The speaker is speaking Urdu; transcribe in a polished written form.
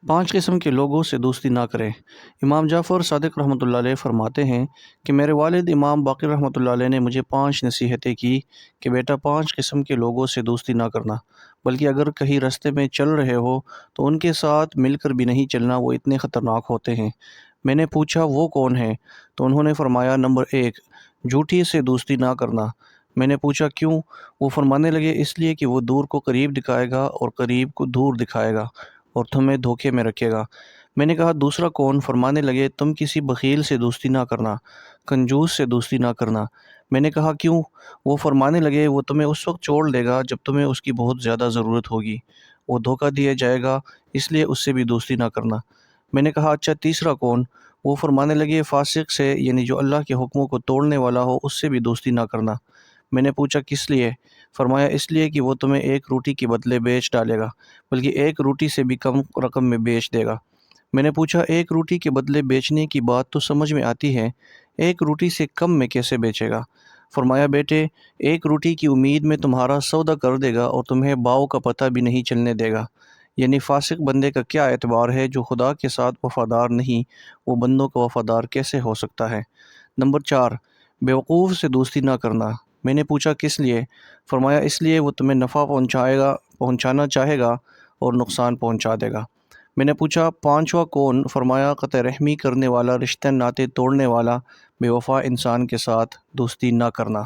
5 قسم کے لوگوں سے دوستی نہ کریں۔ امام جعفر صادق رحمۃ اللہ علیہ فرماتے ہیں کہ میرے والد امام باقر رحمۃ اللہ علیہ نے مجھے 5 نصیحتیں کی کہ بیٹا 5 قسم کے لوگوں سے دوستی نہ کرنا، بلکہ اگر کہیں رستے میں چل رہے ہو تو ان کے ساتھ مل کر بھی نہیں چلنا، وہ اتنے خطرناک ہوتے ہیں۔ میں نے پوچھا وہ کون ہیں؟ تو انہوں نے فرمایا نمبر 1، جھوٹی سے دوستی نہ کرنا۔ میں نے پوچھا کیوں؟ وہ فرمانے لگے اس لیے کہ وہ دور کو قریب دکھائے گا اور قریب کو دور دکھائے گا اور تمہیں دھوکے میں رکھے گا۔ میں نے کہا دوسرا کون؟ فرمانے لگے تم کسی بخیل سے دوستی نہ کرنا، کنجوس سے دوستی نہ کرنا۔ میں نے کہا کیوں؟ وہ فرمانے لگے وہ تمہیں اس وقت چھوڑ دے گا جب تمہیں اس کی بہت زیادہ ضرورت ہوگی، وہ دھوکہ دیا جائے گا، اس لیے اس سے بھی دوستی نہ کرنا۔ میں نے کہا اچھا تیسرا کون؟ وہ فرمانے لگے فاسق سے، یعنی جو اللہ کے حکموں کو توڑنے والا ہو، اس سے بھی دوستی نہ کرنا۔ میں نے پوچھا کس لیے؟ فرمایا اس لیے کہ وہ تمہیں ایک روٹی کے بدلے بیچ ڈالے گا، بلکہ ایک روٹی سے بھی کم رقم میں بیچ دے گا۔ میں نے پوچھا ایک روٹی کے بدلے بیچنے کی بات تو سمجھ میں آتی ہے، ایک روٹی سے کم میں کیسے بیچے گا؟ فرمایا بیٹے ایک روٹی کی امید میں تمہارا سودا کر دے گا اور تمہیں باؤ کا پتہ بھی نہیں چلنے دے گا۔ یعنی فاسق بندے کا کیا اعتبار ہے؟ جو خدا کے ساتھ وفادار نہیں، وہ بندوں کا وفادار کیسے ہو سکتا ہے؟ نمبر 4، بیوقوف سے دوستی نہ کرنا۔ میں نے پوچھا کس لیے؟ فرمایا اس لیے وہ تمہیں نفع پہنچانا چاہے گا اور نقصان پہنچا دے گا۔ میں نے پوچھا پانچواں کون؟ فرمایا قطع رحمی کرنے والا، رشتے ناطے توڑنے والا، بے وفا انسان کے ساتھ دوستی نہ کرنا۔